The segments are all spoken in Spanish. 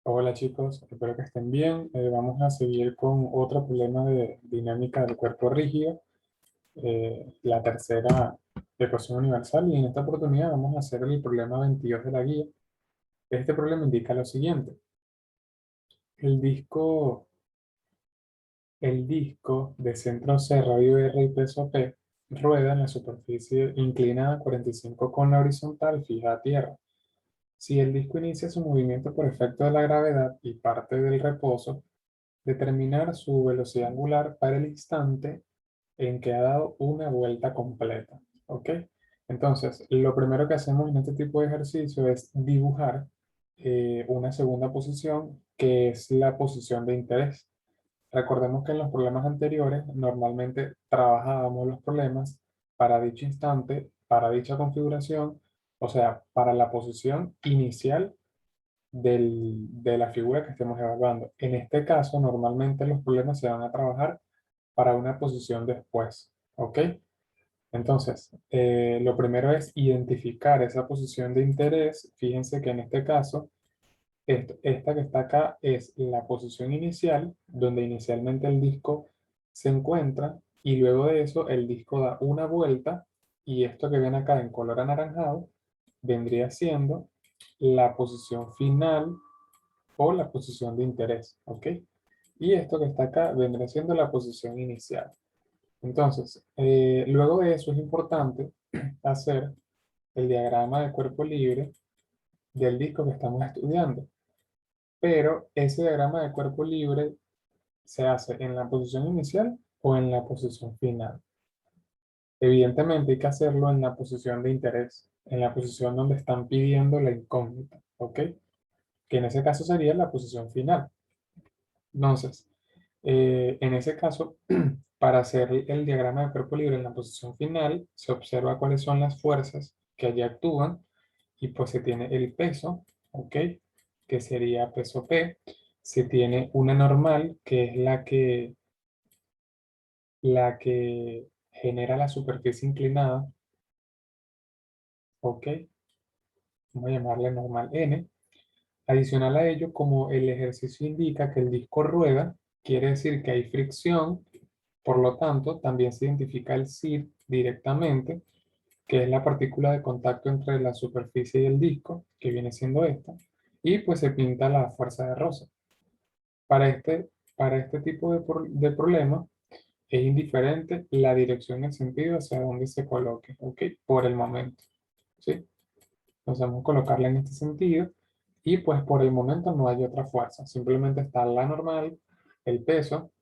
Hola chicos, espero que estén bien. Vamos a seguir con otro problema de dinámica del cuerpo rígido, la tercera ecuación universal, y en esta oportunidad vamos a hacer el problema 22 de la guía. Este problema indica lo siguiente: el disco, el disco de centro C, radio R y peso P rueda en la superficie inclinada 45 con la horizontal fija a tierra. Si el disco inicia su movimiento por efecto de la gravedad y parte del reposo, determinar su velocidad angular para el instante en que ha dado una vuelta completa. ¿Ok? Entonces, lo primero que hacemos en este tipo de ejercicio es dibujar una segunda posición que es la posición de interés. Recordemos que en los problemas anteriores normalmente trabajábamos los problemas para dicho instante, para dicha configuración, o sea, para la posición inicial de la figura que estemos evaluando. En este caso, normalmente los problemas se van a trabajar para una posición después, ¿ok? Entonces, lo primero es identificar esa posición de interés. Fíjense que en este caso, esta que está acá es la posición inicial, donde inicialmente el disco se encuentra, y luego de eso el disco da una vuelta, y esto que ven acá en color anaranjado vendría siendo la posición final o la posición de interés, ¿ok? Y esto que está acá vendrá siendo la posición inicial. Entonces, luego de eso es importante hacer el diagrama de cuerpo libre del disco que estamos estudiando. Pero ese diagrama de cuerpo libre se hace en la posición inicial o en la posición final. Evidentemente hay que hacerlo en la posición de interés, en la posición donde están pidiendo la incógnita, ¿ok? Que en ese caso sería la posición final. Entonces, en ese caso, para hacer el diagrama de cuerpo libre en la posición final, se observa cuáles son las fuerzas que allí actúan, y pues se tiene el peso, ¿ok? Que sería peso P. Se tiene una normal, que es la que genera la superficie inclinada, ¿ok? Vamos a llamarle normal N. Adicional a ello, como el ejercicio indica que el disco rueda, quiere decir que hay fricción. Por lo tanto, también se identifica el CID directamente, que es la partícula de contacto entre la superficie y el disco, que viene siendo esta, y pues se pinta la fuerza de roce. Para este tipo de problema, es indiferente la dirección y el sentido hacia donde se coloque, ¿ok? Por el momento, ¿sí? Entonces vamos a colocarla en este sentido, y pues por el momento no hay otra fuerza, simplemente está la normal, el peso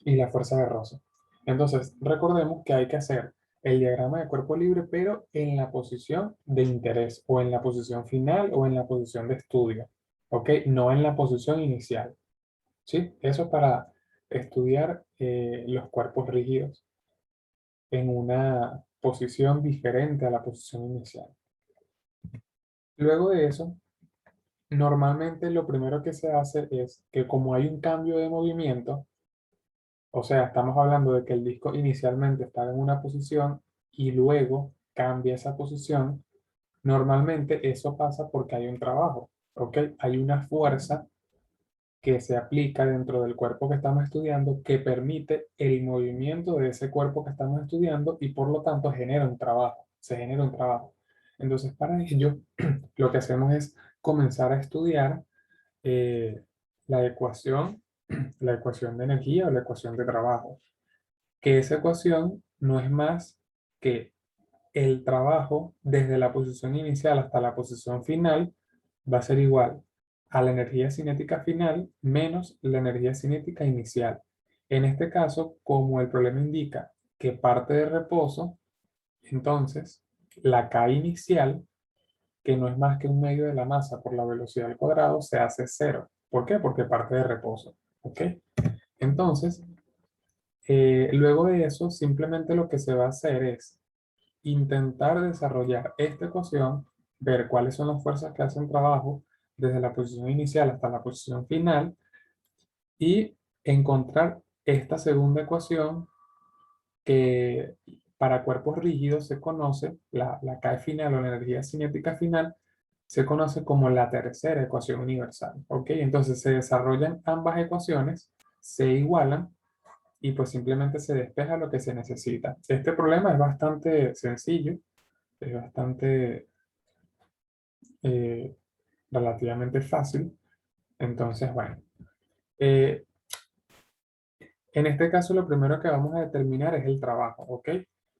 y la fuerza de roce. Entonces, recordemos que hay que hacer el diagrama de cuerpo libre, pero en la posición de interés, o en la posición final, o en la posición de estudio, ¿ok? No en la posición inicial, ¿sí? Eso es para estudiar los cuerpos rígidos en una posición diferente a la posición inicial. Luego de eso, normalmente lo primero que se hace es que, como hay un cambio de movimiento, o sea, estamos hablando de que el disco inicialmente estaba en una posición y luego cambia esa posición. Normalmente eso pasa porque hay un trabajo, ¿ok? Hay una fuerza que se aplica dentro del cuerpo que estamos estudiando, que permite el movimiento de ese cuerpo que estamos estudiando, y por lo tanto genera un trabajo, se genera un trabajo. Entonces, para ello, lo que hacemos es comenzar a estudiar eh, la ecuación, la ecuación de energía o la ecuación de trabajo, que esa ecuación no es más que el trabajo desde la posición inicial hasta la posición final va a ser igual a la energía cinética final menos la energía cinética inicial. En este caso, como el problema indica que parte de reposo, entonces la K inicial, que no es más que un medio de la masa por la velocidad al cuadrado, se hace cero. ¿Por qué? Porque parte de reposo. ¿Ok? Entonces, luego de eso, simplemente lo que se va a hacer es intentar desarrollar esta ecuación, ver cuáles son las fuerzas que hacen trabajo desde la posición inicial hasta la posición final, y encontrar esta segunda ecuación que para cuerpos rígidos se conoce, la K final o la energía cinética final, se conoce como la tercera ecuación universal, ¿ok? Entonces se desarrollan ambas ecuaciones, se igualan y pues simplemente se despeja lo que se necesita. Este problema es bastante sencillo, es bastante eh, relativamente fácil. Entonces, bueno, eh, en este caso lo primero que vamos a determinar es el trabajo, ¿ok?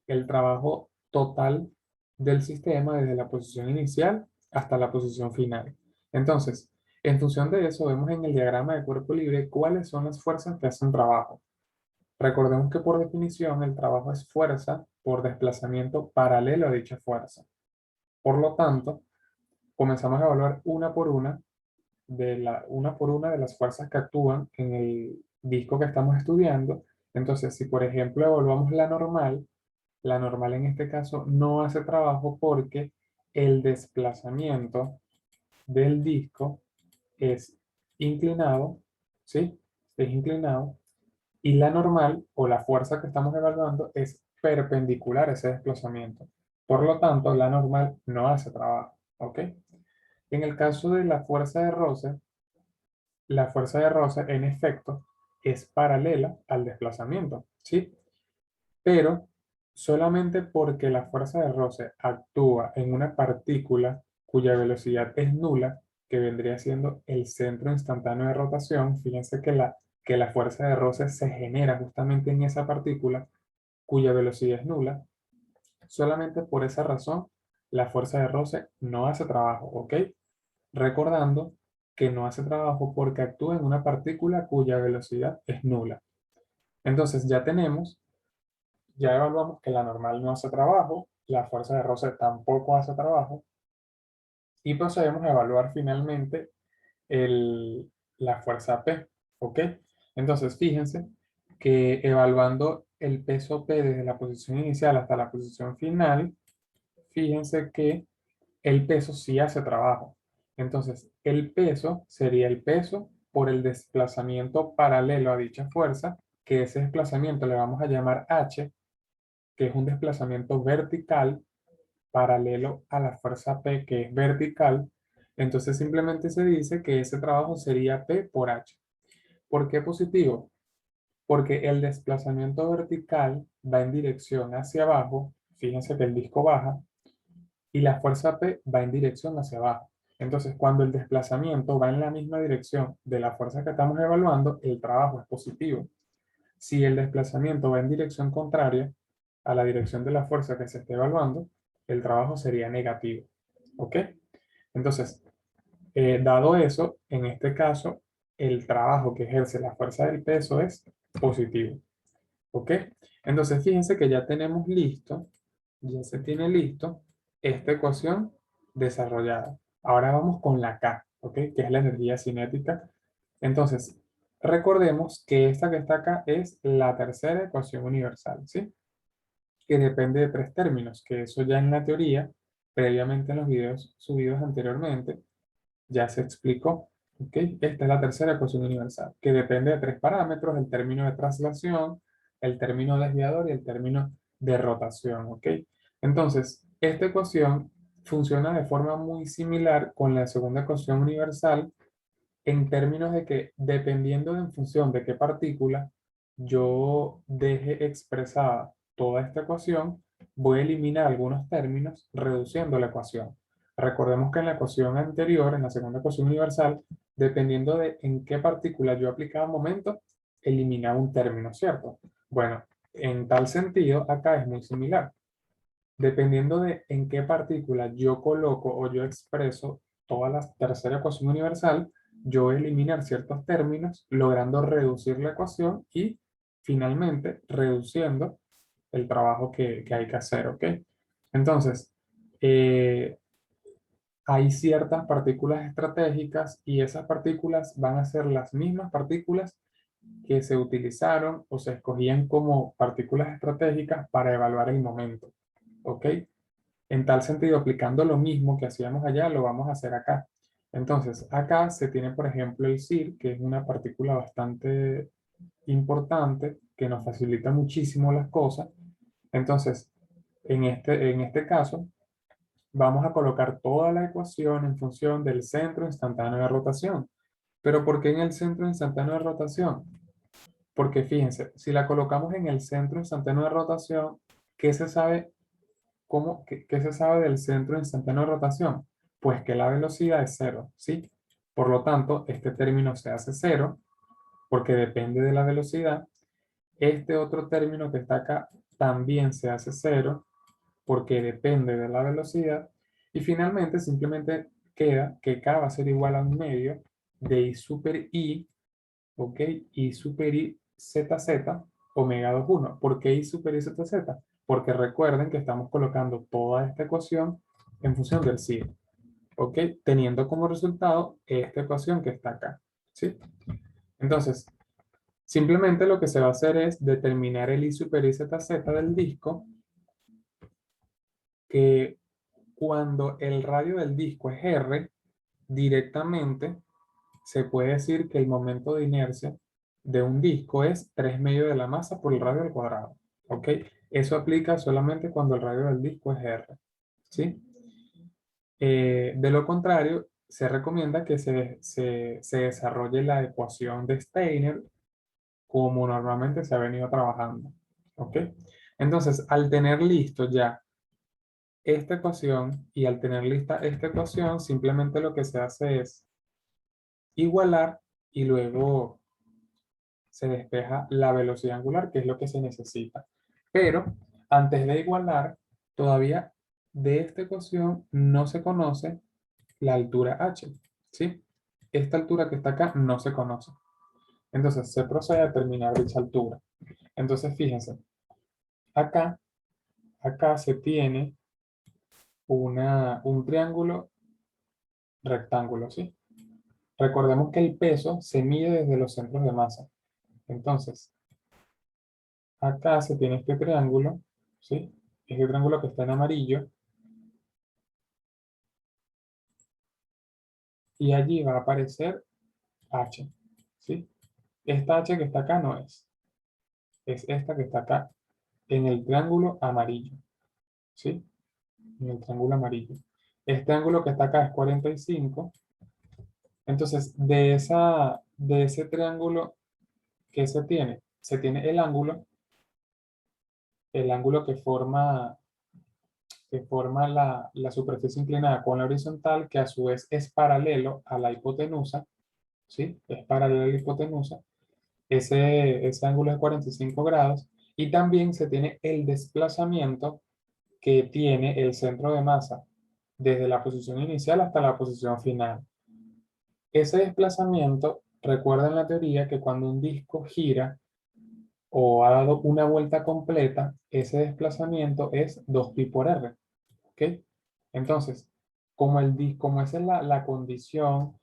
El trabajo total del sistema desde la posición inicial hasta la posición final. Entonces, en función de eso, vemos en el diagrama de cuerpo libre cuáles son las fuerzas que hacen trabajo. Recordemos que por definición el trabajo es fuerza por desplazamiento paralelo a dicha fuerza. Por lo tanto, comenzamos a evaluar una por una de las fuerzas que actúan en el disco que estamos estudiando. Entonces, si por ejemplo evaluamos la normal en este caso no hace trabajo porque el desplazamiento del disco es inclinado, ¿sí? Es inclinado y la normal o la fuerza que estamos evaluando es perpendicular a ese desplazamiento. Por lo tanto, la normal no hace trabajo, ¿ok? En el caso de la fuerza de roce en efecto es paralela al desplazamiento, ¿sí? Pero solamente porque la fuerza de roce actúa en una partícula cuya velocidad es nula, que vendría siendo el centro instantáneo de rotación, fíjense que la fuerza de roce se genera justamente en esa partícula cuya velocidad es nula, solamente por esa razón la fuerza de roce no hace trabajo, ¿ok? Recordando que no hace trabajo porque actúa en una partícula cuya velocidad es nula. Entonces ya evaluamos que la normal no hace trabajo, la fuerza de roce tampoco hace trabajo y procedemos a evaluar finalmente la fuerza P, ¿ok? Entonces fíjense que evaluando el peso P desde la posición inicial hasta la posición final, fíjense que el peso sí hace trabajo. Entonces, el peso sería el peso por el desplazamiento paralelo a dicha fuerza, que ese desplazamiento le vamos a llamar H, que es un desplazamiento vertical paralelo a la fuerza P, que es vertical. Entonces, simplemente se dice que ese trabajo sería P por H. ¿Por qué positivo? Porque el desplazamiento vertical va en dirección hacia abajo. Fíjense que el disco baja y la fuerza P va en dirección hacia abajo. Entonces, cuando el desplazamiento va en la misma dirección de la fuerza que estamos evaluando, el trabajo es positivo. Si el desplazamiento va en dirección contraria a la dirección de la fuerza que se esté evaluando, el trabajo sería negativo. ¿Ok? Entonces, dado eso, en este caso, el trabajo que ejerce la fuerza del peso es positivo. ¿Ok? Entonces, fíjense que ya tenemos listo, ya se tiene listo esta ecuación desarrollada. Ahora vamos con la K, ¿ok? Que es la energía cinética. Entonces, recordemos que esta que está acá es la tercera ecuación universal, ¿sí? Que depende de tres términos, que eso ya en la teoría, previamente en los videos subidos anteriormente, ya se explicó. ¿Ok? Esta es la tercera ecuación universal, que depende de tres parámetros, el término de traslación, el término desviador y el término de rotación. ¿Ok? Entonces, esta ecuación funciona de forma muy similar con la segunda ecuación universal en términos de que dependiendo de en función de qué partícula yo deje expresada toda esta ecuación, voy a eliminar algunos términos reduciendo la ecuación. Recordemos que en la ecuación anterior, en la segunda ecuación universal, dependiendo de en qué partícula yo aplicaba un momento, eliminaba un término, ¿cierto? Bueno, en tal sentido, acá es muy similar. Dependiendo de en qué partícula yo coloco o yo expreso toda la tercera ecuación universal, yo voy a eliminar ciertos términos, logrando reducir la ecuación y finalmente reduciendo el trabajo que hay que hacer, ¿ok? Entonces, eh, hay ciertas partículas estratégicas y esas partículas van a ser las mismas partículas que se utilizaron o se escogían como partículas estratégicas para evaluar el momento, ¿ok? En tal sentido, aplicando lo mismo que hacíamos allá, lo vamos a hacer acá. Entonces, acá se tiene, por ejemplo, el CIR, que es una partícula bastante importante, que nos facilita muchísimo las cosas. Entonces, en este caso, vamos a colocar toda la ecuación en función del centro instantáneo de rotación. ¿Pero por qué en el centro instantáneo de rotación? Porque fíjense, si la colocamos en el centro instantáneo de rotación, ¿qué se sabe, qué se sabe del centro instantáneo de rotación? Pues que la velocidad es cero, ¿sí? Por lo tanto, este término se hace cero porque depende de la velocidad. Este otro término que está acá también se hace cero porque depende de la velocidad. Y finalmente simplemente queda que K va a ser igual a un medio de I super I, ¿ok? I super I ZZ omega 21. ¿Por qué I super I ZZ? Porque recuerden que estamos colocando toda esta ecuación en función del signo, ¿ok? Teniendo como resultado esta ecuación que está acá, ¿sí? Entonces, simplemente lo que se va a hacer es determinar el I super I ZZ del disco, que cuando el radio del disco es R, directamente se puede decir que el momento de inercia de un disco es 3 medios de la masa por el radio al cuadrado. ¿Ok? Eso aplica solamente cuando el radio del disco es R. ¿Sí? De lo contrario, se recomienda que se desarrolle la ecuación de Steiner como normalmente se ha venido trabajando. ¿Ok? Entonces, al tener listo ya esta ecuación y al tener lista esta ecuación, simplemente lo que se hace es igualar y luego se despeja la velocidad angular, que es lo que se necesita. Pero antes de igualar, todavía de esta ecuación no se conoce la altura h, ¿sí? Esta altura que está acá no se conoce. Entonces se procede a determinar dicha altura. Entonces fíjense, acá, acá se tiene un triángulo rectángulo, ¿sí? Recordemos que el peso se mide desde los centros de masa. Entonces, acá se tiene este triángulo, ¿sí? Este triángulo que está en amarillo. Y allí va a aparecer H, ¿sí? Esta H que está acá no es. Es esta que está acá en el triángulo amarillo, ¿sí? En el triángulo amarillo. Este ángulo que está acá es 45. Entonces, de ese triángulo, ¿qué se tiene? Se tiene el ángulo que forma la superficie inclinada con la horizontal, que a su vez es paralelo a la hipotenusa, ¿sí? Es paralelo a la hipotenusa. Ese ángulo es 45 grados. Y también se tiene el desplazamiento que tiene el centro de masa desde la posición inicial hasta la posición final. Ese desplazamiento, recuerden la teoría que cuando un disco gira o ha dado una vuelta completa, ese desplazamiento es 2pi por r. ¿Ok? Entonces, como esa es la condición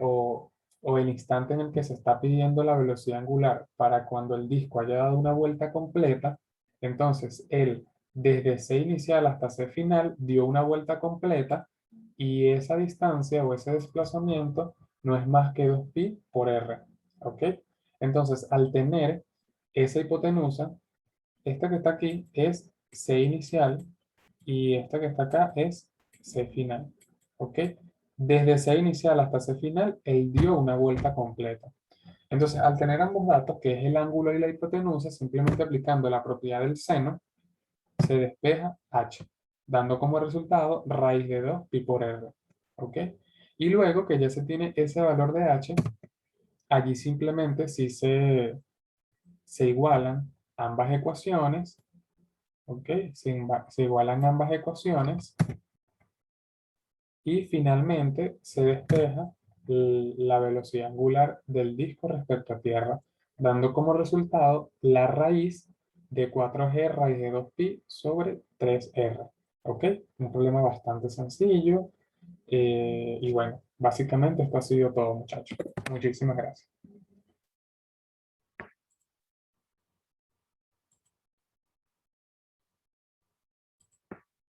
o el instante en el que se está pidiendo la velocidad angular para cuando el disco haya dado una vuelta completa, entonces él desde C inicial hasta C final dio una vuelta completa y esa distancia o ese desplazamiento no es más que 2pi por r. ¿Ok? Entonces, al tener esa hipotenusa, esta que está aquí es C inicial y esta que está acá es C final. ¿Ok? Desde C inicial hasta C final, él dio una vuelta completa. Entonces, al tener ambos datos, que es el ángulo y la hipotenusa, simplemente aplicando la propiedad del seno, se despeja h, dando como resultado raíz de 2 pi por r. ¿Ok? Y luego que ya se tiene ese valor de h, allí simplemente si se igualan ambas ecuaciones, ¿ok? Se igualan ambas ecuaciones y finalmente se despeja la velocidad angular del disco respecto a tierra, dando como resultado la raíz de 4g raíz de 2pi sobre 3r. ¿Ok? Un problema bastante sencillo. Y bueno, básicamente esto ha sido todo, muchachos. Muchísimas gracias.